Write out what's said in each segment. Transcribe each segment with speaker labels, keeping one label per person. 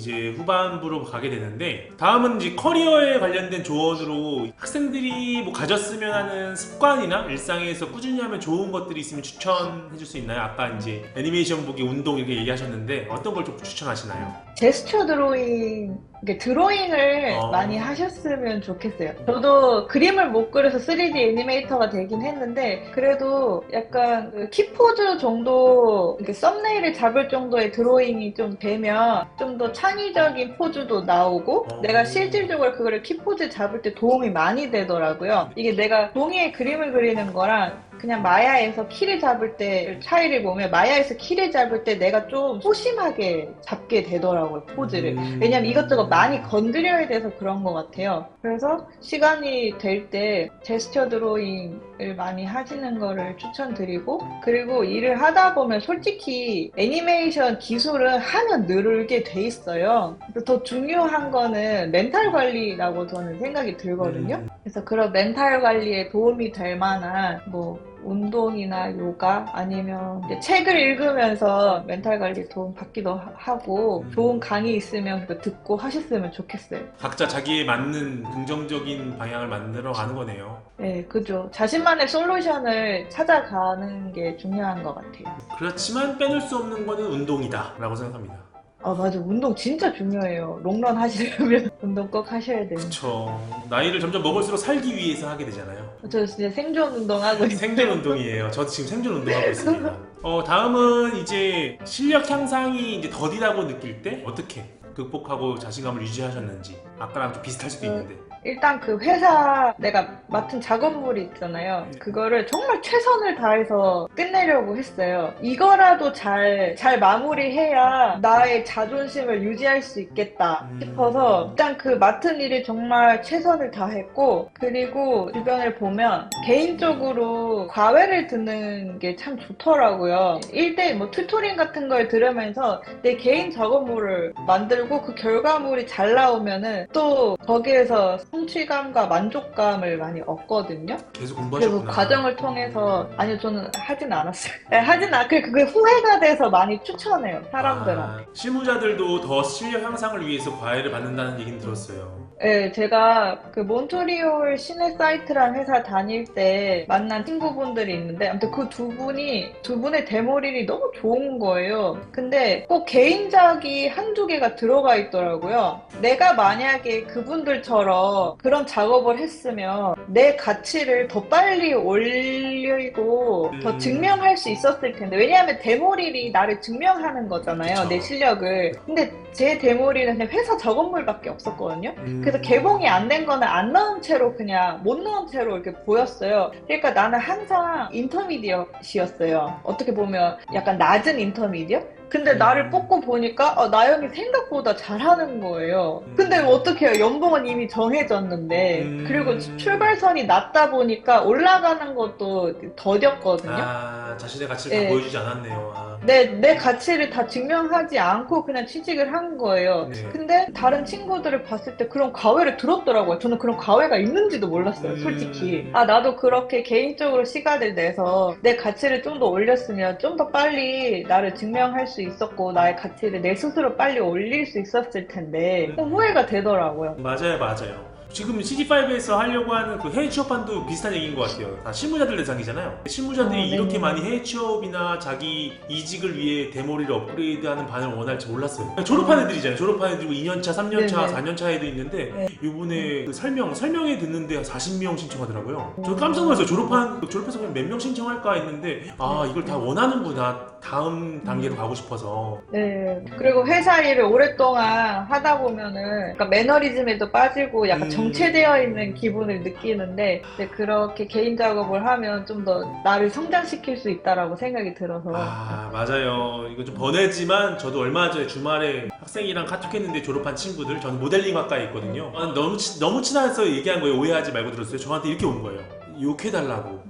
Speaker 1: 이제 후반부로 가게 되는데, 다음은 이제 커리어에 관련된 조언으로 학생들이 뭐 가졌으면 하는 습관이나 일상에서 꾸준히 하면 좋은 것들이 있으면 추천해 줄 수 있나요? 아까 이제 애니메이션 보기, 운동 이렇게 얘기하셨는데 어떤 걸 좀 추천하시나요?
Speaker 2: 제스처 드로잉, 이게 드로잉을 많이 하셨으면 좋겠어요. 저도 그림을 못 그려서 3D 애니메이터가 되긴 했는데, 그래도 약간 그 키포즈 정도, 이렇게 썸네일을 잡을 정도의 드로잉이 좀 되면 좀 더 창의적인 포즈도 나오고, 내가 실질적으로 그거를 키포즈 잡을 때 도움이 많이 되더라고요. 이게 내가 종이에 그림을 그리는 거랑 그냥 마야에서 키를 잡을 때 차이를 보면, 마야에서 키를 잡을 때 내가 좀 소심하게 잡게 되더라고요, 포즈를. 왜냐면 이것저것 많이 건드려야 돼서 그런 것 같아요. 그래서 시간이 될 때 제스처 드로잉을 많이 하시는 거를 추천드리고, 그리고 일을 하다 보면 솔직히 애니메이션 기술은 하면 늘게 돼 있어요. 더 중요한 거는 멘탈 관리라고 저는 생각이 들거든요. 그래서 그런 멘탈 관리에 도움이 될 만한 뭐 운동이나 요가, 아니면 이제 책을 읽으면서 멘탈 관리 도움 받기도 하고, 좋은 강의 있으면 그거 듣고 하셨으면 좋겠어요.
Speaker 1: 각자 자기에 맞는 긍정적인 방향을 만들어 가는 거네요.
Speaker 2: 네, 그죠. 자신만의 솔루션을 찾아가는 게 중요한 것 같아요.
Speaker 1: 그렇지만 빼놓을 수 없는 거는 운동이다 라고 생각합니다.
Speaker 2: 아, 맞아. 운동 진짜 중요해요. 롱런 하시려면 운동 꼭 하셔야 돼요.
Speaker 1: 그쵸. 나이를 점점 먹을수록 살기 위해서 하게 되잖아요.
Speaker 2: 저 진짜 생존 운동하고 있어요.
Speaker 1: 생존 운동이에요. 저도 지금 생존 운동하고 있습니다. 다음은 이제 실력 향상이 이제 더디다고 느낄 때 어떻게 극복하고 자신감을 유지하셨는지. 아까랑 좀 비슷할 수도 있는데.
Speaker 2: 일단 그 회사 내가 맡은 작업물이 있잖아요. 그거를 정말 최선을 다해서 끝내려고 했어요. 이거라도 잘 마무리해야 나의 자존심을 유지할 수 있겠다 싶어서 일단 그 맡은 일이 정말 최선을 다했고, 그리고 주변을 보면 개인적으로 과외를 듣는 게 참 좋더라고요. 1대1 뭐 튜토링 같은 걸 들으면서 내 개인 작업물을 만들고 그 결과물이 잘 나오면은 또 거기에서 성취감과 만족감을 많이 얻거든요.
Speaker 1: 계속
Speaker 2: 그리고
Speaker 1: 공부하셨구나.
Speaker 2: 과정을 통해서, 아니요, 저는 하진 않았어요. 네, 그게 후회가 돼서 많이 추천해요, 사람들한테.
Speaker 1: 실무자들도 더 실력 향상을 위해서 과외를 받는다는 얘기는 들었어요.
Speaker 2: 네, 제가 그 몬트리올 시내 사이트라는 회사 다닐 때 만난 친구분들이 있는데, 아무튼 그 두 분의 데모릴이 너무 좋은 거예요. 근데 꼭 개인작이 한두 개가 들어가 있더라고요. 내가 만약에 그분들처럼 그런 작업을 했으면 내 가치를 더 빨리 올리고 더 증명할 수 있었을 텐데, 왜냐하면 데모릴이 나를 증명하는 거잖아요,
Speaker 1: 그쵸.
Speaker 2: 내 실력을. 근데 제 데모릴은 그냥 회사 작업물밖에 없었거든요. 그래서 개봉이 안 된 거는 안 넣은 채로, 그냥 못 넣은 채로 이렇게 보였어요. 그러니까 나는 항상 인터미디엇이었어요. 어떻게 보면 약간 낮은 인터미디엇? 근데 나를 뽑고 보니까 나영이 생각보다 잘하는 거예요. 근데 어떻게 해요? 연봉은 이미 정해졌는데. 그리고 출발선이 낮다 보니까 올라가는 것도 더뎠거든요.
Speaker 1: 자신의 가치를 다
Speaker 2: 네.
Speaker 1: 보여주지 않았네요.
Speaker 2: 내 가치를 다 증명하지 않고 그냥 취직을 한 거예요.
Speaker 1: 네.
Speaker 2: 근데 다른 친구들을 봤을 때 그런 과외를 들었더라고요. 저는 그런 과외가 있는지도 몰랐어요, 솔직히. 나도 그렇게 개인적으로 시간을 내서 내 가치를 좀 더 올렸으면 좀 더 빨리 나를 증명할 수 있었고, 나의 가치를 내 스스로 빨리 올릴 수 있었을 텐데, 후회가 되더라고요.
Speaker 1: 맞아요. 지금 CG5에서 하려고 하는 그 해외 취업반도 비슷한 얘기인 것 같아요. 다 실무자들 대상이잖아요. 실무자들이 이렇게
Speaker 2: 네네.
Speaker 1: 많이 해외 취업이나 자기 이직을 위해 데모리를 업그레이드하는 반을 원할지 몰랐어요. 졸업한 애들이잖아요. 졸업한 애들이고 2년차, 3년차,
Speaker 2: 네네.
Speaker 1: 4년차 애도 있는데
Speaker 2: 네.
Speaker 1: 이번에 그 설명회 듣는데 40명 신청하더라고요. 저 깜짝 놀랐어요. 졸업해서 그냥 몇 명 신청할까 했는데 이걸 다 원하는구나. 다음 단계로 가고 싶어서.
Speaker 2: 네. 그리고 회사 일을 오랫동안 하다 보면은 약간 매너리즘에도 빠지고 약간 정체되어 있는 기분을 느끼는데, 이제 그렇게 개인 작업을 하면 좀 더 나를 성장시킬 수 있다라고 생각이 들어서.
Speaker 1: 맞아요. 이거 좀 번외지만 저도 얼마 전에 주말에 학생이랑 카톡했는데 졸업한 친구들, 저는 모델링학과에 있거든요. 너무 친해서 얘기한 거예요. 오해하지 말고 들었어요. 저한테 이렇게 온 거예요. 욕해달라고.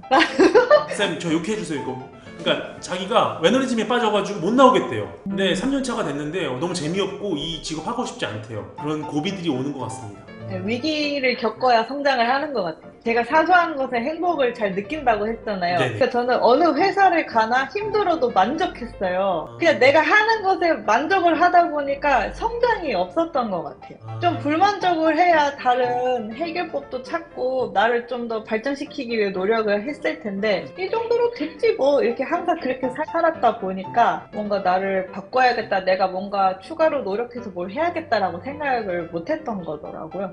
Speaker 1: 쌤, 저 욕해주세요. 이거. 그러니까 자기가 매너리즘에 빠져가지고 못 나오겠대요. 근데 3년차가 됐는데 너무 재미없고 이 직업 하고 싶지 않대요. 그런 고비들이 오는 것 같습니다.
Speaker 2: 네, 위기를 겪어야 성장을 하는 것 같아요. 제가 사소한 것에 행복을 잘 느낀다고 했잖아요.
Speaker 1: 네네.
Speaker 2: 그러니까 저는 어느 회사를 가나 힘들어도 만족했어요. 그냥 내가 하는 것에 만족을 하다 보니까 성장이 없었던 것 같아요. 좀 불만족을 해야 다른 해결법도 찾고 나를 좀 더 발전시키기 위해 노력을 했을 텐데 이 정도로 됐지 뭐 이렇게 항상 그렇게 살았다 보니까 뭔가 나를 바꿔야겠다, 내가 뭔가 추가로 노력해서 뭘 해야겠다라고 생각을 못했던 거더라고요.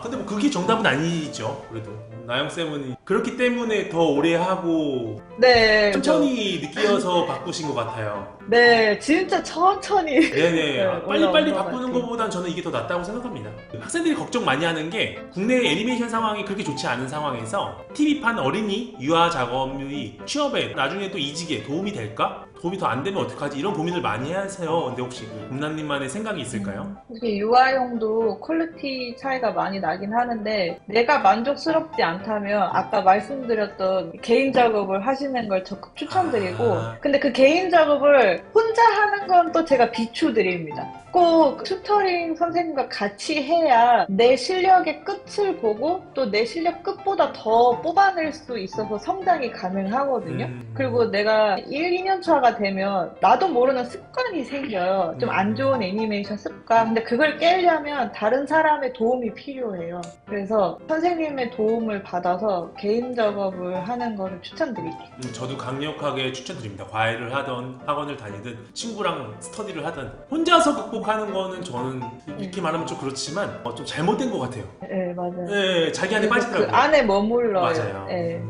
Speaker 1: 근데 뭐 그게 정답은 아니죠. 그래도 나영쌤은 그렇기 때문에 더 오래 하고
Speaker 2: 네,
Speaker 1: 천천히 느끼어서 바꾸신 것 같아요.
Speaker 2: 네, 진짜 천천히.
Speaker 1: 네네.
Speaker 2: 네,
Speaker 1: 빨리빨리
Speaker 2: 올라온 것
Speaker 1: 바꾸는
Speaker 2: 같아요.
Speaker 1: 것보단 저는 이게 더 낫다고 생각합니다. 학생들이 걱정 많이 하는 게 국내 애니메이션 상황이 그렇게 좋지 않은 상황에서 TV판 어린이 유아 작업이 취업에 나중에 또 이직에 도움이 될까? 도움이 더 안 되면 어떡하지? 이런 고민을 많이 하세요. 근데 혹시 금나님만의 생각이 있을까요?
Speaker 2: 이게 유아용도 퀄리티 차이가 많이 나긴 하는데 내가 만족스럽지 않다면 아까 말씀드렸던 개인 작업을 하시는 걸 적극 추천드리고 근데 그 개인 작업을 혼자 하는 건 또 제가 비추드립니다. 꼭 튜터링 선생님과 같이 해야 내 실력의 끝을 보고 또 내 실력 끝보다 더 뽑아낼 수 있어서 성장이 가능하거든요. 그리고 내가 1, 2년 차가 되면 나도 모르는 습관이 생겨요. 좀 안 좋은 애니메이션 습관. 근데 그걸 깨려면 다른 사람의 도움이 필요해요. 그래서 선생님의 도움을 받아서 개인 작업을 하는 거를 추천드릴게요.
Speaker 1: 저도 강력하게 추천드립니다. 과외를 하던 학원을 다니든 친구랑 스터디를 하든 혼자서 극복하는 거는 저는 이렇게 말하면 좀 그렇지만 좀 잘못된 것 같아요.
Speaker 2: 네, 맞아요.
Speaker 1: 네, 자기 안에
Speaker 2: 그
Speaker 1: 빠지더라고요.
Speaker 2: 안에 머물러요.
Speaker 1: 맞아요.
Speaker 2: 네.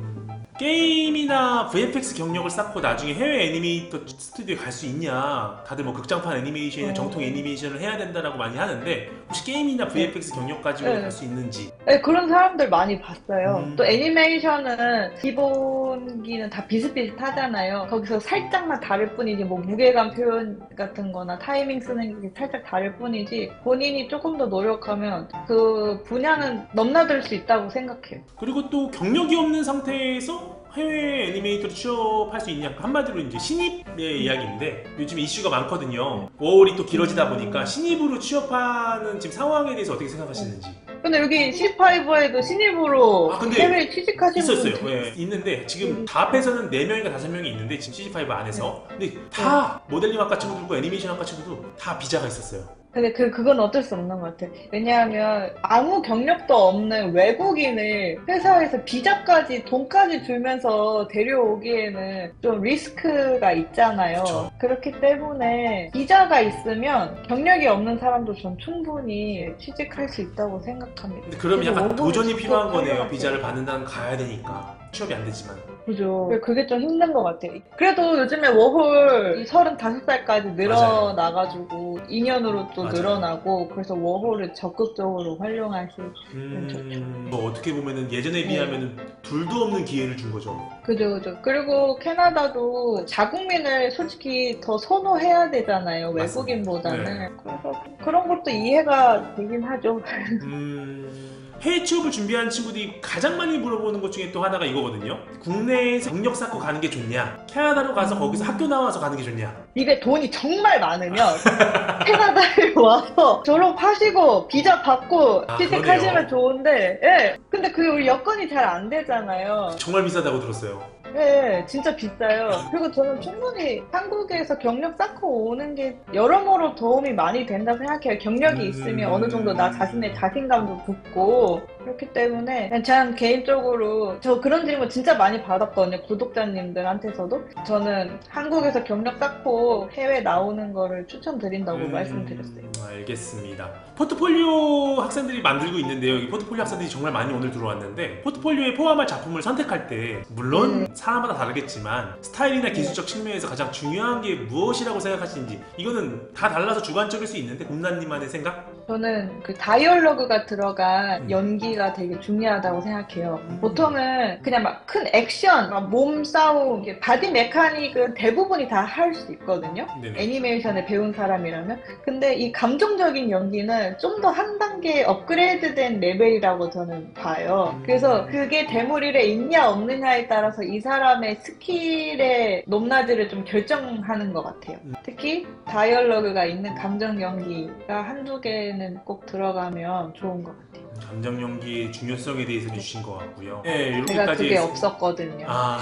Speaker 1: 게임이나 VFX 경력을 쌓고 나중에 해외 애니메이터 스튜디오에 갈 수 있냐, 다들 뭐 극장판 애니메이션이나 정통 애니메이션을 해야 된다라고 많이 하는데 혹시 게임이나 VFX 경력 가지고 갈 수 있는지.
Speaker 2: 네, 그런 사람들 많이 봤어요. 또 애니메이션은 기본기는 다 비슷비슷하잖아요. 거기서 살짝만 다를 뿐이지 뭐 무게감 표현 같은 거나 타이밍 쓰는 게 살짝 다를 뿐이지 본인이 조금 더 노력하면 그 분야는 넘나들 수 있다고 생각해요.
Speaker 1: 그리고 또 경력이 없는 상태에서 해외 애니메이터로 취업할 수 있냐, 한마디로 이제 신입의 이야기인데 요즘 이슈가 많거든요. 워홀이 또 길어지다 보니까 신입으로 취업하는 지금 상황에 대해서 어떻게 생각하시는지.
Speaker 2: 근데 여기 C5에도 신입으로
Speaker 1: 근데
Speaker 2: 해외에 취직하신
Speaker 1: 있었어요.
Speaker 2: 분
Speaker 1: 네, 있는데 지금 다 합해서는 4명인가 5명이 있는데 지금 CG5 안에서 근데 다 모델링학과 친구들과 애니메이션학과 친구도 다 비자가 있었어요.
Speaker 2: 근데 그건 어쩔 수 없는 것 같아. 왜냐하면 아무 경력도 없는 외국인을 회사에서 비자까지 돈까지 주면서 데려오기에는 좀 리스크가 있잖아요.
Speaker 1: 그쵸.
Speaker 2: 그렇기 때문에 비자가 있으면 경력이 없는 사람도 전 충분히 취직할 수 있다고 생각합니다.
Speaker 1: 근데 그러면 약간
Speaker 2: 그래서
Speaker 1: 도전이 필요한
Speaker 2: 워홀을
Speaker 1: 거네요.
Speaker 2: 취업하려고
Speaker 1: 비자를 받는다는 가야 되니까 취업이 안 되지만.
Speaker 2: 그죠. 그게 좀 힘든 것 같아요. 그래도 요즘에 워홀 35살까지 늘어나가지고 2년으로 또
Speaker 1: 맞아요.
Speaker 2: 늘어나고 그래서 워홀을 적극적으로 활용하시면 좋죠.
Speaker 1: 뭐 어떻게 보면은 예전에 비하면은 둘도 없는 기회를 준 거죠.
Speaker 2: 그죠. 그리고 캐나다도 자국민을 솔직히 더 선호해야 되잖아요.
Speaker 1: 맞습니다.
Speaker 2: 외국인보다는.
Speaker 1: 네.
Speaker 2: 그래서 그런 것도 이해가 되긴 하죠.
Speaker 1: 해외 취업을 준비하는 친구들이 가장 많이 물어보는 것 중에 또 하나가 이거거든요. 국내에서 경력 쌓고 가는 게 좋냐, 캐나다로 가서 거기서 학교 나와서 가는 게 좋냐.
Speaker 2: 이게 돈이 정말 많으면 캐나다에 와서 졸업하시고 비자 받고 취직하시면
Speaker 1: 그러네요.
Speaker 2: 좋은데 예. 근데 그게 우리 여건이 잘 안 되잖아요.
Speaker 1: 정말 비싸다고 들었어요.
Speaker 2: 네, 진짜 비싸요. 그리고 저는 충분히 한국에서 경력 쌓고 오는 게 여러모로 도움이 많이 된다고 생각해요. 경력이 있으면 어느 정도 나 자신의 자신감도 붙고 그렇기 때문에 그냥 저는 개인적으로 저 그런 질문 진짜 많이 받았거든요. 구독자님들한테서도. 저는 한국에서 경력 쌓고 해외 나오는 거를 추천드린다고 말씀드렸어요.
Speaker 1: 알겠습니다. 포트폴리오 학생들이 만들고 있는데요. 이 포트폴리오 학생들이 정말 많이 오늘 들어왔는데 포트폴리오에 포함할 작품을 선택할 때 물론 사람마다 다르겠지만 스타일이나 기술적 측면에서 가장 중요한 게 무엇이라고 생각하시는지 이거는 다 달라서 주관적일 수 있는데 곰나님만의 생각?
Speaker 2: 저는 그 다이얼로그가 들어간 연기가 되게 중요하다고 생각해요. 보통은 그냥 막 큰 액션, 막 몸싸움, 바디 메카닉은 대부분이 다 할 수 있거든요.
Speaker 1: 네네.
Speaker 2: 애니메이션을 배운 사람이라면. 근데 이 감정적인 연기는 좀 더 한 단계 업그레이드된 레벨이라고 저는 봐요. 그래서 그게 대물일에 있냐 없느냐에 따라서 이 사람의 스킬의 높낮이를 좀 결정하는 것 같아요. 특히 다이얼로그가 있는 감정 연기가 한두 개는 꼭 들어가면 좋은 것 같아요.
Speaker 1: 감정 연기의 중요성에 대해서 주신 것 같고요. 네,
Speaker 2: 제가
Speaker 1: 이렇게까지
Speaker 2: 그게 없었거든요.
Speaker 1: 아,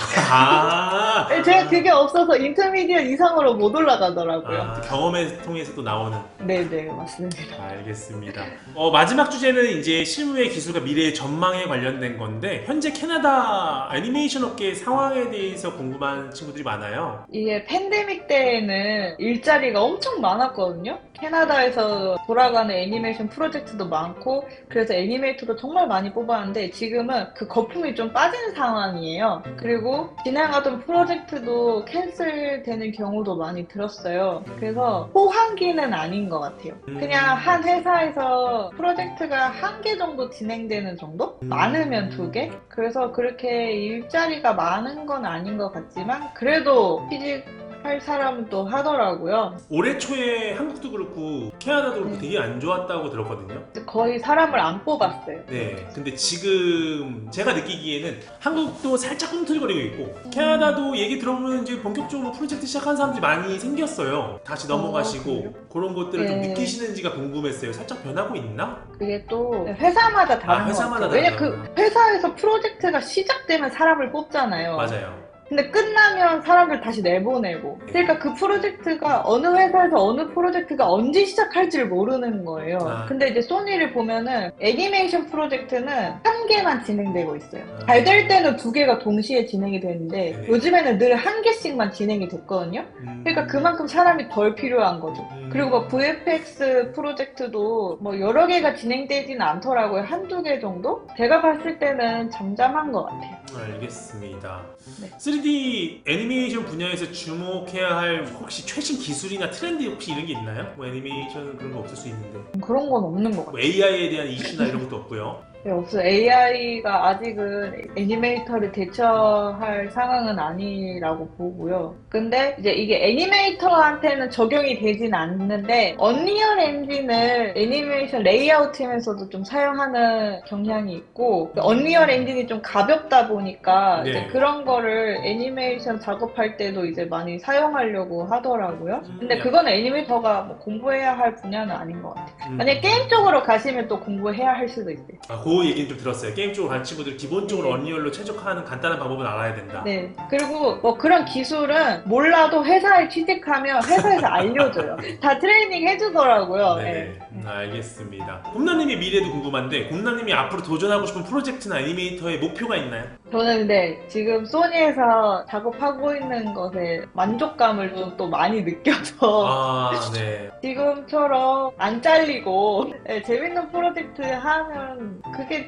Speaker 2: 제가 그게 없어서 인터미디엇 이상으로 못 올라가더라고요.
Speaker 1: 경험을 통해서 또 나오는.
Speaker 2: 네네, 맞습니다.
Speaker 1: 알겠습니다. 마지막 주제는 이제 실무의 기술과 미래의 전망에 관련된 건데, 현재 캐나다 애니메이션 업계의 상황에 대해서 궁금한 친구들이 많아요.
Speaker 2: 이게 팬데믹 때에는 일자리가 엄청 많았거든요. 캐나다에서 돌아가는 애니메이션 프로젝트도 많고, 그래서 애니메이터도 정말 많이 뽑았는데, 지금은 그 거품이 좀 빠진 상황이에요. 그리고 진행하던 프로젝트도 캔슬되는 경우도 많이 들었어요. 그래서 호황기는 아닌 것 같아요. 그냥 한 회사에서 프로젝트가 한 개 정도 진행되는 정도? 많으면 두 개? 그래서 그렇게 일자리가 많은 건 아닌 것 같지만, 그래도 취직할 사람도 하더라고요.
Speaker 1: 올해 초에 한국도 그렇고 캐나다도 그렇고 되게 안 좋았다고 들었거든요.
Speaker 2: 거의 사람을 안 뽑았어요.
Speaker 1: 네, 근데 지금 제가 느끼기에는 한국도 살짝 꿈틀거리고 있고 캐나다도 얘기 들어보면 이제 본격적으로 프로젝트 시작한 사람들이 많이 생겼어요. 다시 넘어가시고
Speaker 2: 그래요?
Speaker 1: 그런 것들을 좀
Speaker 2: 네.
Speaker 1: 느끼시는지가 궁금했어요. 살짝 변하고 있나?
Speaker 2: 그게 또 회사마다 다른 것
Speaker 1: 회사마다
Speaker 2: 같아요. 왜냐
Speaker 1: 다르구나.
Speaker 2: 그 회사에서 프로젝트가 시작되면 사람을 뽑잖아요.
Speaker 1: 맞아요.
Speaker 2: 근데 끝나면 사람들 다시 내보내고. 그러니까 그 프로젝트가 어느 회사에서 어느 프로젝트가 언제 시작할지를 모르는 거예요. 근데 이제 소니를 보면은 애니메이션 프로젝트는 한 개만 진행되고 있어요. 잘 될 때는 두 개가 동시에 진행이 되는데
Speaker 1: 네네.
Speaker 2: 요즘에는 늘 한 개씩만 진행이 됐거든요. 그러니까 그만큼 사람이 덜 필요한 거죠. 그리고 뭐 VFX 프로젝트도 뭐 여러 개가 진행되지는 않더라고요. 한두 개 정도? 제가 봤을 때는 잠잠한 것 같아요.
Speaker 1: 알겠습니다.
Speaker 2: 네.
Speaker 1: 3D 애니메이션 분야에서 주목해야 할 혹시 최신 기술이나 트렌드 혹시 이런 게 있나요? 뭐 애니메이션은 그런 거 없을 수 있는데
Speaker 2: 그런 건 없는 것 같아요.
Speaker 1: 뭐 AI에 대한 이슈나 이런 것도 없고요.
Speaker 2: 네, 없어요. AI가 아직은 애니메이터를 대처할 상황은 아니라고 보고요. 근데 이제 이게 애니메이터한테는 적용이 되진 않는데 언리얼 엔진을 애니메이션 레이아웃 팀에서도 좀 사용하는 경향이 있고 언리얼 엔진이 좀 가볍다 보니까
Speaker 1: 네.
Speaker 2: 이제 그런 거를 애니메이션 작업할 때도 이제 많이 사용하려고 하더라고요. 근데 그건 애니메이터가 뭐 공부해야 할 분야는 아닌 것 같아요. 만약에 게임 쪽으로 가시면 또 공부해야 할 수도 있어요.
Speaker 1: 그 얘기는 좀 들었어요. 게임 쪽으로 간 친구들 기본적으로
Speaker 2: 네.
Speaker 1: 언리얼로 최적화하는 간단한 방법은 알아야 된다.
Speaker 2: 네. 그리고 뭐 그런 기술은 몰라도 회사에 취직하면 회사에서 알려줘요. 다 트레이닝 해주더라고요.
Speaker 1: 네네.
Speaker 2: 네.
Speaker 1: 알겠습니다. 곰나님의 미래도 궁금한데 곰나님이 앞으로 도전하고 싶은 프로젝트나 애니메이터의 목표가 있나요?
Speaker 2: 저는 근데 지금 소니에서 작업하고 있는 것에 만족감을 좀 또 많이 느껴서
Speaker 1: 네.
Speaker 2: 지금처럼 안 잘리고 네, 재밌는 프로젝트 하면 그게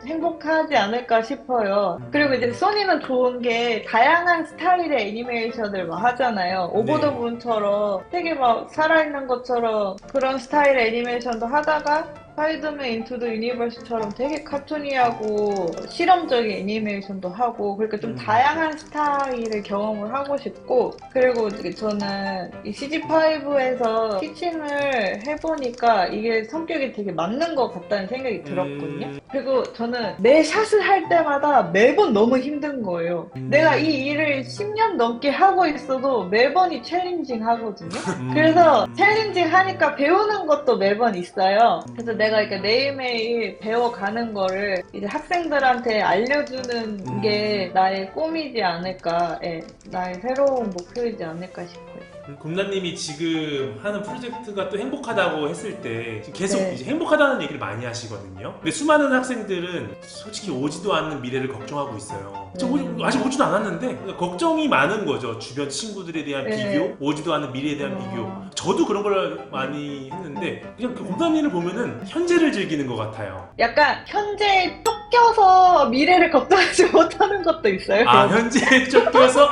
Speaker 2: 행복하지 않을까 싶어요. 그리고 이제 소니는 좋은 게 다양한 스타일의 애니메이션을 막 하잖아요. 오버 더 문처럼 되게 막 살아있는 것처럼 그런 스타일의 애니메이션도 하다가 스파이더맨 인투 더 유니버스처럼 되게 카툰이하고 실험적인 애니메이션도 하고 그러니까 좀 다양한 스타일의 경험을 하고 싶고 그리고 저는 이 CG5에서 티칭을 해보니까 이게 성격이 되게 맞는 것 같다는 생각이 들었거든요. 그리고 저는 매 샷을 할 때마다 매번 너무 힘든 거예요. 내가 이 일을 10년 넘게 하고 있어도 매번이 챌린징 하거든요. 그래서 챌린징 하니까 배우는 것도 매번 있어요. 그래서 내가 이렇게 매일매일 배워가는 거를 이제 학생들한테 알려주는 게 나의 꿈이지 않을까, 나의 새로운 목표이지 않을까 싶어요.
Speaker 1: 곰나님이 지금 하는 프로젝트가 또 행복하다고 했을 때 지금 계속
Speaker 2: 네.
Speaker 1: 이제 행복하다는 얘기를 많이 하시거든요. 근데 수많은 학생들은 솔직히 오지도 않는 미래를 걱정하고 있어요. 아직 오지도 않았는데 걱정이 많은 거죠. 주변 친구들에 대한 비교, 오지도 않는 미래에 대한 비교. 저도 그런 걸 많이 했는데 그냥 그 곰나님을 보면은 현재를 즐기는 것 같아요.
Speaker 2: 약간 현재에 쫓겨서 미래를 걱정하지 못하는 것도 있어요.
Speaker 1: 현재에 쫓겨서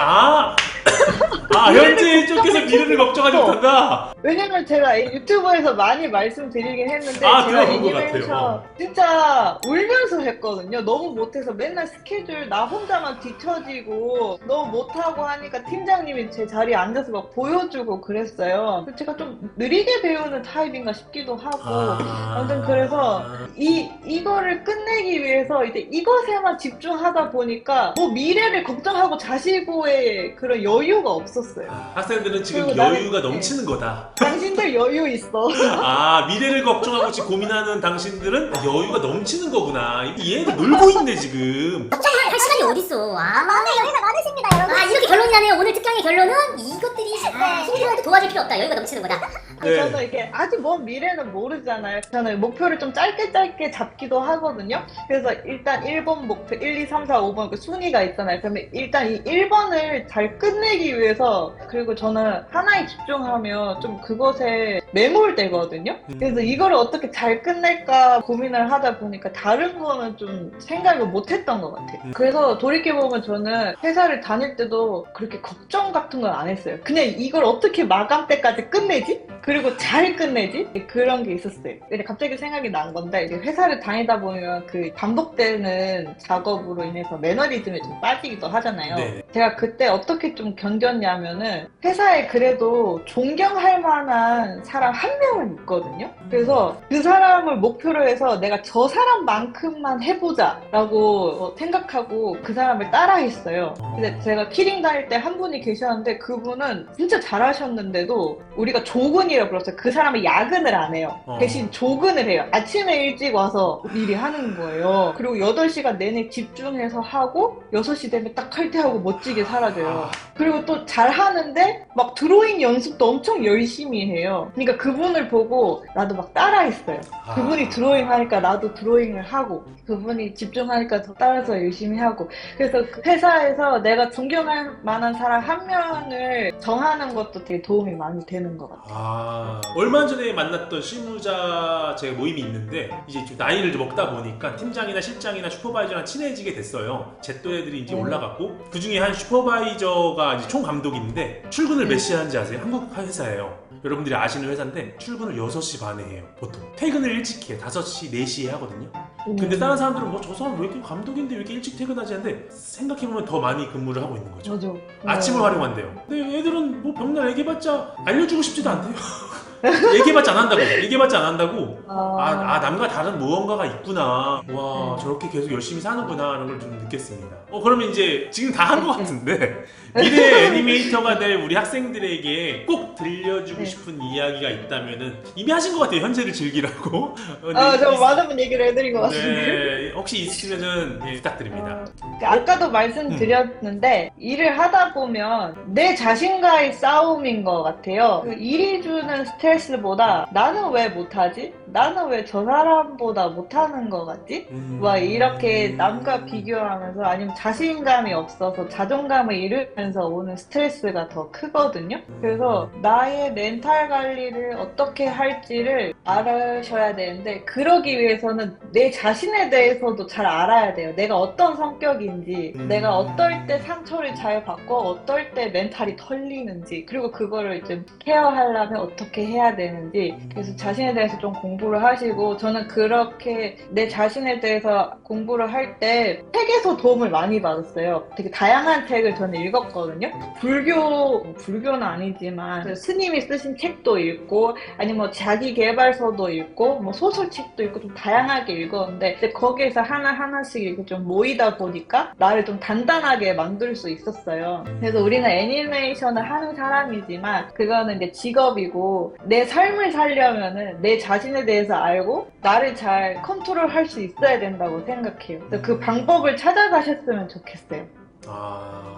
Speaker 1: 현재에 쫓겨서 미래를 걱정하지 못한다.
Speaker 2: 왜냐면 제가 유튜브에서 많이 말씀드리긴 했는데 제가
Speaker 1: 들어본 것
Speaker 2: 애니메이션
Speaker 1: 같아요.
Speaker 2: 진짜 울면서 했거든요. 너무 못해서 맨날 스케줄 나 혼자만 뒤처지고 너무 못하고 하니까 팀장님이 제 자리에 앉아서 막 보여주고 그랬어요. 제가 좀 느리게 배우는 타입인가 싶기도 하고 아무튼 그래서 이거를 끝내기 위해서 이제 이것에만 집중하다 보니까 뭐 미래를 걱정하고 자시고의 그런 여유 여유가 없었어요.
Speaker 1: 학생들은 지금
Speaker 2: 그리고 나는-
Speaker 1: 여유가 넘치는 거다.
Speaker 2: 당신들 여유 있어.
Speaker 1: 미래를 걱정하고 지금 고민하는 당신들은 여유가 넘치는 거구나. 얘는 놀고 있네 지금.
Speaker 3: 할 시간이 어딨어.
Speaker 4: 마음의 여유가 많으십니다, 여러분.
Speaker 3: 이렇게 결론이 나네요. 오늘 특강의 결론은 이것들이 힘들어도 도와줄 필요 없다. 여유가 넘치는 거다.
Speaker 1: 네.
Speaker 2: 저는 이게 아직 먼 미래는 모르잖아요. 저는 목표를 좀 짧게 잡기도 하거든요. 그래서 일단 1번 목표, 1, 2, 3, 4, 5번 그 순위가 있잖아요. 그러면 일단 이 1번을 잘 끝내기 위해서, 그리고 저는 하나에 집중하면 좀 그것에 매몰되거든요. 그래서 이거를 어떻게 잘 끝낼까 고민을 하다 보니까 다른 거는 좀 생각을 못 했던 것 같아요. 그래서 돌이켜보면 저는 회사를 다닐 때도 그렇게 걱정 같은 건 안 했어요. 그냥 이걸 어떻게 마감 때까지 끝내지? 그리고 잘 끝내지? 그런 게 있었어요. 근데 갑자기 생각이 난 건데, 이제 회사를 다니다 보면 그 반복되는 작업으로 인해서 매너리즘에 좀 빠지기도 하잖아요.
Speaker 1: 네.
Speaker 2: 제가 그때 어떻게 좀 견뎠냐면은, 회사에 그래도 존경할 만한 사람 한 명은 있거든요. 그래서 그 사람을 목표로 해서 내가 저 사람만큼만 해보자 라고 생각하고 그 사람을 따라 했어요. 근데 제가 키링 다닐 때 한 분이 계셨는데, 그분은 진짜 잘하셨는데도 우리가 조근이라고 불렀어요. 그 사람은 야근을 안 해요. 대신 조근을 해요. 아침에 일찍 와서 미리 하는 거예요. 그리고 8시간 내내 집중해서 하고 6시 되면 딱 칼퇴하고 멋지게 사라져요. 그리고 또 잘하는데 막 드로잉 연습도 엄청 열심히 해요. 그러니까 그분을 보고 나도 막 따라했어요. 그분이 드로잉 하니까 나도 드로잉을 하고, 그분이 집중하니까 더 따라서 열심히 하고. 그래서 그 회사에서 내가 존경할 만한 사람 한 명을 정하는 것도 되게 도움이 많이 되는 것 같아요.
Speaker 1: 얼마 전에 만났던 실무자 제 모임이 있는데, 이제 좀 나이를 좀 먹다 보니까 팀장이나 실장이나 슈퍼바이저랑 친해지게 됐어요. 제 또래들이 이제 올라갔고, 그 중에 한 슈퍼바이저가 이제 총 감독인데, 출근을 몇 시에 하는지 아세요? 한국 회사예요. 여러분들이 아시는 회사인데 출근을 6시 반에 해요. 보통 퇴근을 일찍 해요. 5시, 4시에 하거든요. 근데 다른 사람들은 뭐 저 사람 왜 이렇게 감독인데 왜 이렇게 일찍 퇴근하지 하는데, 생각해보면 더 많이 근무를 하고 있는 거죠.
Speaker 2: 맞아.
Speaker 1: 아침을 활용한대요. 근데 애들은 뭐 병날 얘기해봤자 알려주고 싶지도 않대요. 얘기해봤자 안 한다고. 남과 다른 무언가가 있구나. 와, 저렇게 계속 열심히 사는구나 라는 걸 좀 느꼈습니다. 그러면 이제 지금 다 한 것 같은데, 미래 애니메이터가 될 우리 학생들에게 꼭 들려주고 싶은 이야기가 있다면은, 이미 하신 것 같아요. 현재를 즐기라고.
Speaker 2: 저 많은 얘기를 해드린 것 같은데.
Speaker 1: 네, 혹시 있으면은 부탁드립니다.
Speaker 2: 아까도 말씀드렸는데, 일을 하다 보면 내 자신과의 싸움인 것 같아요. 그 일이 주는 스트레스보다 나는 왜 못하지? 나는 왜 저 사람보다 못하는 것 같지? 막 이렇게 남과 비교하면서, 아니면 자신감이 없어서 자존감을 잃으면서 오는 스트레스가 더 크거든요. 그래서 나의 멘탈 관리를 어떻게 할지를 알아셔야 되는데, 그러기 위해서는 내 자신에 대해서도 잘 알아야 돼요. 내가 어떤 성격인지, 내가 어떨 때 상처를 잘 받고 어떨 때 멘탈이 털리는지, 그리고 그거를 좀 케어하려면 어떻게 해야 되는지. 그래서 자신에 대해서 좀 공부를 하시고, 저는 그렇게 내 자신에 대해서 공부를 할 때 책에서 도움을 많이 받았어요. 되게 다양한 책을 저는 읽었거든요. 불교는 아니지만 그 스님이 쓰신 책도 읽고, 아니면 뭐 자기 개발서도 읽고, 뭐 소설책도 읽고, 좀 다양하게 읽었는데, 근데 거기에서 하나하나씩 이렇게 좀 모이다 보니까 나를 좀 단단하게 만들 수 있었어요. 그래서 우리는 애니메이션을 하는 사람이지만 그거는 이제 직업이고, 내 삶을 살려면은 내 자신에 대해서 알고 나를 잘 컨트롤할 수 있어야 된다고 생각해요. 그래서 그 방법을 찾아가셨으면 좋겠어요.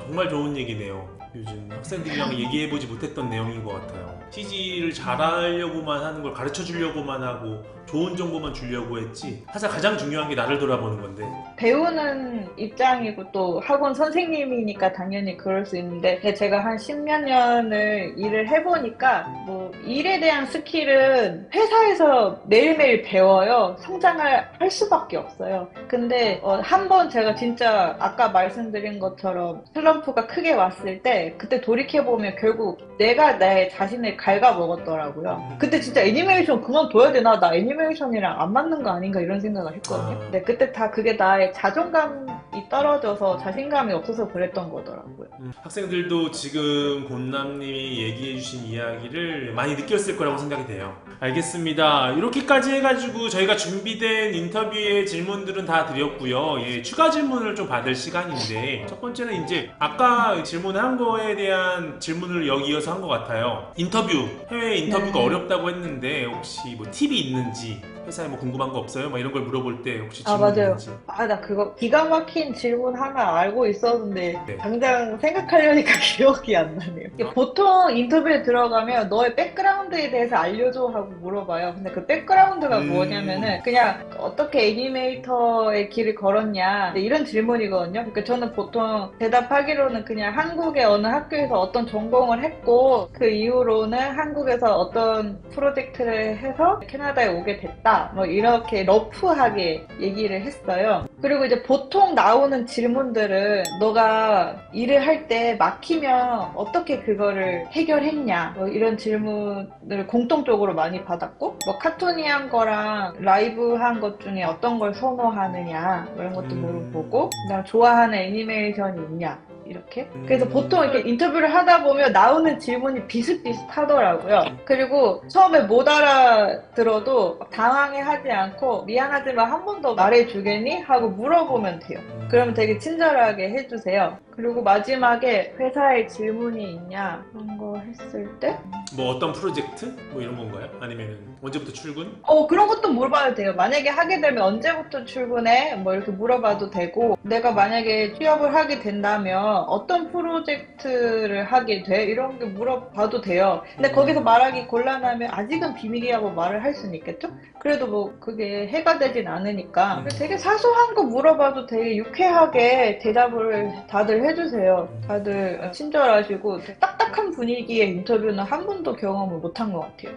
Speaker 1: 정말 좋은 얘기네요. 요즘 학생들이랑 얘기해보지 못했던 내용인 것 같아요. CG를 잘하려고만 하는 걸 가르쳐 주려고만 하고 좋은 정보만 주려고 했지, 사실 가장 중요한 게 나를 돌아보는 건데.
Speaker 2: 배우는 입장이고 또 학원 선생님이니까 당연히 그럴 수 있는데, 제가 한 10몇 년을 일을 해보니까 뭐 일에 대한 스킬은 회사에서 매일매일 배워요. 성장을 할 수밖에 없어요. 근데 한번 제가 진짜 아까 말씀드린 것처럼 슬럼프가 크게 왔을 때, 그때 돌이켜보면 결국 내가 내 자신을 갉아먹었더라고요. 그때 진짜 애니메이션 그만둬야 되나? 나 애니메이션 애니메이션이랑 안 맞는 거 아닌가 이런 생각을 했거든요.
Speaker 1: 아.
Speaker 2: 근데 그때 다 그게 나의 자존감이 떨어져서 자신감이 없어서 그랬던 거더라고요.
Speaker 1: 학생들도 지금 곤남님이 얘기해주신 이야기를 많이 느꼈을 거라고 생각이 돼요. 알겠습니다. 이렇게까지 해가지고 저희가 준비된 인터뷰의 질문들은 다 드렸고요. 예, 추가 질문을 좀 받을 시간인데 첫 번째는 이제 아까 질문한 거에 대한 질문을 여기 이어서 한 것 같아요. 인터뷰, 해외 인터뷰가
Speaker 2: 네.
Speaker 1: 어렵다고 했는데 혹시 뭐 팁이 있는지 회사에 뭐 궁금한 거 없어요? 막 이런 걸 물어볼 때 혹시
Speaker 2: 아,
Speaker 1: 질문
Speaker 2: 맞아요.
Speaker 1: 있는지.
Speaker 2: 나 그거 기가 막힌 질문 하나 알고 있었는데
Speaker 1: 네.
Speaker 2: 당장 생각하려니까 기억이 안 나네요. 이게 보통 인터뷰에 들어가면 너의 백그라운드에 대해서 알려줘 하고 물어봐요. 근데 그 백그라운드가 뭐냐면은 그냥 어떻게 애니메이터의 길을 걸었냐 이런 질문이거든요. 그러니까 저는 보통 대답하기로는 그냥 한국의 어느 학교에서 어떤 전공을 했고 그 이후로는 한국에서 어떤 프로젝트를 해서 캐나다에 오게 됐다. 뭐 이렇게 러프하게 얘기를 했어요. 그리고 이제 보통 나오는 질문들은 너가 일을 할 때 막히면 어떻게 그거를 해결했냐 뭐 이런 질문을 공통적으로 많이 받았고 뭐 카툰이한 거랑 라이브한 것 중에 어떤 걸 선호하느냐 뭐 이런 것도 물어보고 그다음 좋아하는 애니메이션이 있냐 이렇게. 그래서 보통 이렇게 인터뷰를 하다 보면 나오는 질문이 비슷비슷하더라고요. 그리고 처음에 못 알아들어도 당황해하지 않고 미안하지만 한 번 더 말해주겠니? 하고 물어보면 돼요. 그러면 되게 친절하게 해주세요. 그리고 마지막에 회사에 질문이 있냐 그런 거 했을 때
Speaker 1: 뭐 어떤 프로젝트? 뭐 이런 건가요? 아니면은 언제부터 출근?
Speaker 2: 그런 것도 물어봐도 돼요. 만약에 하게 되면 언제부터 출근해? 뭐 이렇게 물어봐도 되고 내가 만약에 취업을 하게 된다면 어떤 프로젝트를 하게 돼? 이런 게 물어봐도 돼요. 근데 거기서 말하기 곤란하면 아직은 비밀이라고 말을 할 수는 있겠죠? 그래도 뭐 그게 해가 되진 않으니까 되게 사소한 거 물어봐도 되게 유쾌하게 대답을 다들 해주세요. 다들 친절하시고 딱딱한 분위기의 인터뷰는 한 번도 경험을 못한 것 같아요.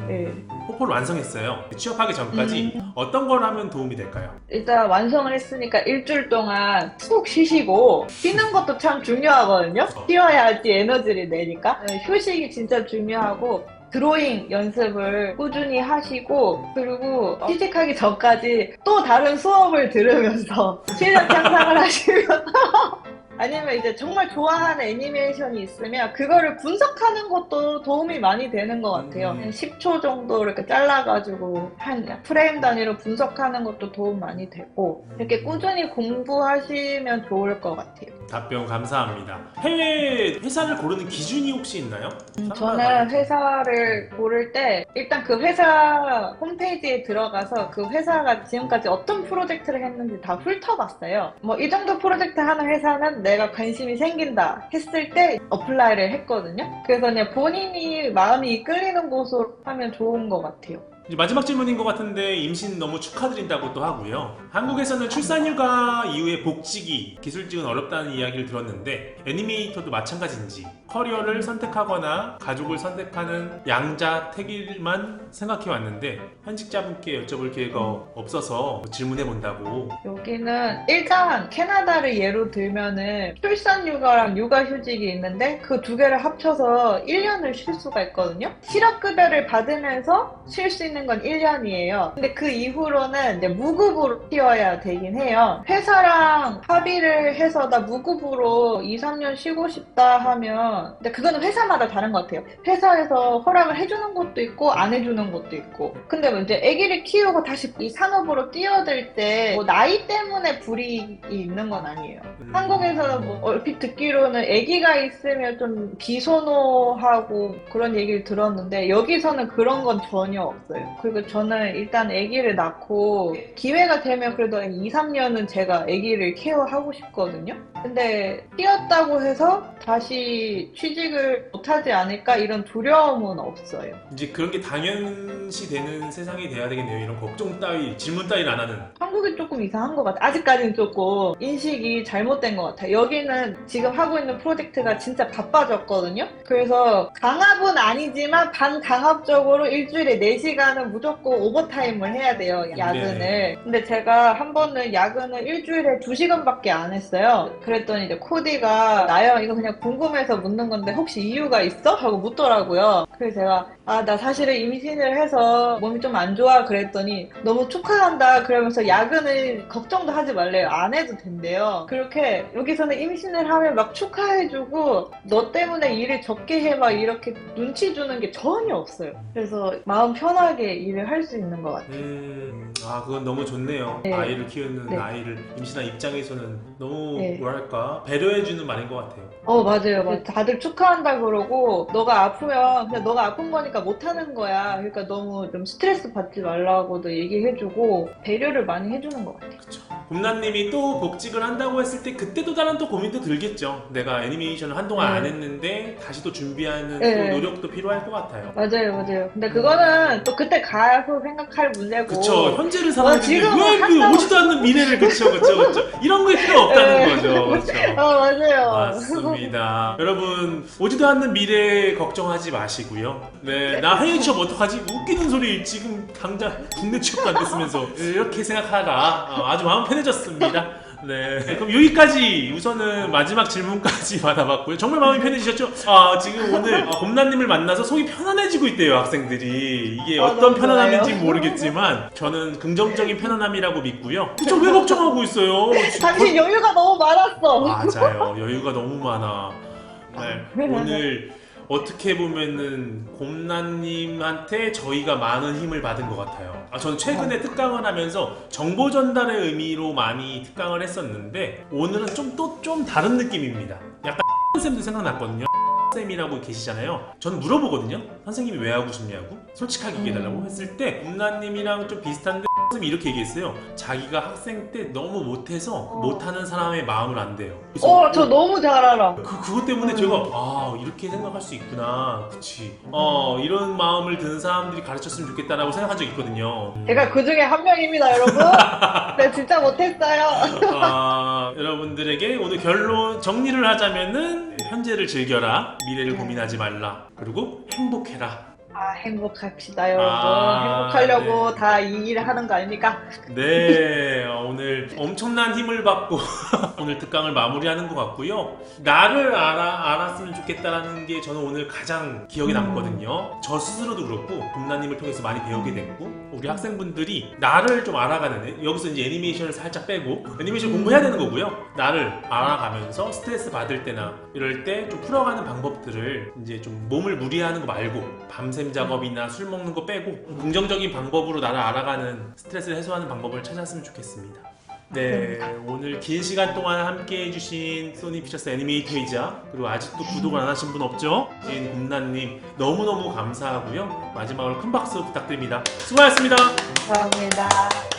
Speaker 2: 네.
Speaker 1: 포포를 완성했어요. 취업하기 전까지 어떤 걸 하면 도움이 될까요?
Speaker 2: 일단 완성을 했으니까 일주일 동안 푹 쉬시고 쉬는 것도 참 중요하거든요. 쉬어야지 에너지를 내니까. 휴식이 진짜 중요하고 드로잉 연습을 꾸준히 하시고 그리고 취직하기 전까지 또 다른 수업을 들으면서 실력 향상을 하시면 아니면 이제 정말 좋아하는 애니메이션이 있으면 그거를 분석하는 것도 도움이 많이 되는 것 같아요. 한 10초 정도 이렇게 잘라가지고 한 프레임 단위로 분석하는 것도 도움 많이 되고 이렇게 꾸준히 공부하시면 좋을 것 같아요.
Speaker 1: 답변 감사합니다. 해외 회사를 고르는 기준이 혹시 있나요?
Speaker 2: 저는 회사를 고를 때 일단 그 회사 홈페이지에 들어가서 그 회사가 지금까지 어떤 프로젝트를 했는지 다 훑어봤어요. 뭐 이 정도 프로젝트 하는 회사는 내가 관심이 생긴다 했을 때 어플라이를 했거든요. 그래서 그냥 본인이 마음이 이끌리는 곳으로 하면 좋은 것 같아요.
Speaker 1: 이제 마지막 질문인 것 같은데 임신 너무 축하드린다고 또 하고요. 한국에서는 출산휴가 이후에 복직이 기술직은 어렵다는 이야기를 들었는데 애니메이터도 마찬가지인지 커리어를 선택하거나 가족을 선택하는 양자택일만 생각해 왔는데 현직자분께 여쭤볼 기회가 없어서 질문해 본다고.
Speaker 2: 여기는 일단 캐나다를 예로 들면은 출산휴가랑 육아휴직이 있는데 그 두 개를 합쳐서 1년을 쉴 수가 있거든요. 실업급여를 받으면서 쉴 수 있는 건 1년이에요. 근데 그 이후로는 이제 무급으로 쉬어야 되긴 해요. 회사랑 합의를 해서 나 무급으로 2, 3년 쉬고 싶다 하면 근데 그거는 회사마다 다른 것 같아요. 회사에서 허락을 해주는 것도 있고 안 해주는 것도 있고 근데 뭐 이제 아기를 키우고 다시 이 산업으로 뛰어들 때 뭐 나이 때문에 불이익이 있는 건 아니에요. 한국에서는 뭐 얼핏 듣기로는 아기가 있으면 좀 비선호하고 그런 얘기를 들었는데 여기서는 그런 건 전혀 없어요. 그리고 저는 일단 아기를 낳고 기회가 되면 그래도 2, 3년은 제가 아기를 케어하고 싶거든요. 근데 뛰었다고 해서 다시 취직을 못하지 않을까 이런 두려움은 없어요.
Speaker 1: 이제 그런 게 당연시 되는 세상이 돼야 되겠네요. 이런 걱정 따위, 질문 따위를 안 하는.
Speaker 2: 한국이 조금 이상한 것 같아요. 아직까지는 조금 인식이 잘못된 것 같아요. 여기는 지금 하고 있는 프로젝트가 진짜 바빠졌거든요. 그래서 강압은 아니지만 반강압적으로 일주일에 4시간은 무조건 오버타임을 해야 돼요. 야근을.
Speaker 1: 네.
Speaker 2: 근데 제가 한 번은 야근을 일주일에 2시간밖에 안 했어요. 그래서 그랬더니 이제 코디가 나야 이거 그냥 궁금해서 묻는 건데 혹시 이유가 있어? 하고 묻더라고요. 그래서 제가 나 사실은 임신을 해서 몸이 좀 안 좋아 그랬더니 너무 축하한다 그러면서 야근을 걱정도 하지 말래요. 안 해도 된대요. 그렇게 여기서는 임신을 하면 막 축하해주고 너 때문에 일을 적게 해 막 이렇게 눈치 주는 게 전혀 없어요. 그래서 마음 편하게 일을 할 수 있는 것 같아요.
Speaker 1: 그건 너무 좋네요.
Speaker 2: 네.
Speaker 1: 아이를 키우는
Speaker 2: 네.
Speaker 1: 아이를 임신한 입장에서는 너무
Speaker 2: 네.
Speaker 1: 뭐랄까 배려해주는 말인 것 같아요.
Speaker 2: 맞아요. 다들 축하한다 그러고 너가 아프면 그냥 너가 아픈 거니까 못하는 거야. 그러니까 너무 좀 스트레스 받지 말라고도 얘기해주고 배려를 많이 해주는 것 같아요.
Speaker 1: 그쵸. 곰나님이 또 복직을 한다고 했을 때 그때 또 다른 또 고민도 들겠죠. 내가 애니메이션을 한동안 안 했는데 다시 또 준비하는
Speaker 2: 네.
Speaker 1: 또 노력도 필요할 것 같아요.
Speaker 2: 맞아요. 근데 그거는 또 그때 가서 생각할 문제고.
Speaker 1: 그쵸. 현재를 살아야 되는데
Speaker 2: 지금
Speaker 1: 왜 그
Speaker 2: 한다고-
Speaker 1: 오지도 않는 미래를 그쵸. 이런 게 필요 없다는
Speaker 2: 네.
Speaker 1: 거죠. 그쵸.
Speaker 2: 맞아요.
Speaker 1: 맞습니다. 여러분 오지도 않는 미래 걱정하지 마시고요. 네, 나 해외 취업 어떡하지? 웃기는 소리 지금 당장 국내 취업도 안 됐으면서 이렇게 생각하라. 아주 마음 편해졌습니다. 네, 그럼 여기까지 우선은 마지막 질문까지 받아봤고요. 정말 마음이 편해지셨죠? 지금 오늘 곰나님을 만나서 속이 편안해지고 있대요, 학생들이. 이게 어떤
Speaker 2: 너무
Speaker 1: 편안함인지
Speaker 2: 좋아요.
Speaker 1: 모르겠지만 저는 긍정적인 편안함이라고 믿고요. 그쵸, 왜 걱정하고 있어요?
Speaker 2: 당신 여유가 너무 많았어.
Speaker 1: 맞아요. 여유가 너무 많아. 네, 오늘 어떻게 보면은 곰나님한테 저희가 많은 힘을 받은 것 같아요. 저는 최근에 특강을 하면서 정보 전달의 의미로 많이 특강을 했었는데 오늘은 좀 다른 느낌입니다. 약간 쌤도 생각났거든요. 쌤이라고 계시잖아요. 저는 물어보거든요. 선생님이 왜 하고 싶냐고 솔직하게 얘기해달라고 했을 때 곰나님이랑 좀 비슷한데 선생님이 이렇게 얘기했어요. 자기가 학생 때 너무 못해서 못하는 사람의 마음을 안 돼요. 그래서
Speaker 2: 저 너무 잘 알아.
Speaker 1: 그것 때문에 제가 이렇게 생각할 수 있구나. 그치. 이런 마음을 드는 사람들이 가르쳤으면 좋겠다라고 생각한 적이 있거든요.
Speaker 2: 제가 그 중에 한 명입니다, 여러분. 네, 진짜 못했어요.
Speaker 1: 여러분들에게 오늘 결론 정리를 하자면은 현재를 즐겨라. 미래를 고민하지 말라. 그리고 행복해라.
Speaker 2: 행복합시다, 여러분.
Speaker 1: 아,
Speaker 2: 행복하려고 다 이 일을 하는 거 아닙니까?
Speaker 1: 네, 오늘 엄청난 힘을 받고 오늘 특강을 마무리하는 것 같고요. 나를 알았으면 좋겠다라는 게 저는 오늘 가장 기억에 남거든요. 저 스스로도 그렇고 곰나님을 통해서 많이 배우게 됐고 우리 학생분들이 나를 좀 알아가는 여기서 이제 애니메이션을 살짝 빼고 애니메이션 공부해야 되는 거고요. 나를 알아가면서 스트레스 받을 때나 이럴 때 좀 풀어가는 방법들을 이제 좀 몸을 무리하는 거 말고 밤샘 작업이나 술 먹는 거 빼고 긍정적인 방법으로 나를 알아가는 스트레스를 해소하는 방법을 찾았으면 좋겠습니다. 네, 오늘 긴 시간 동안 함께 해주신 소니 피처스 애니메이터이자 그리고 아직도 구독을 안 하신 분 없죠? 곰나님 너무너무 감사하고요. 마지막으로 큰 박수 부탁드립니다. 수고하셨습니다.
Speaker 2: 감사합니다.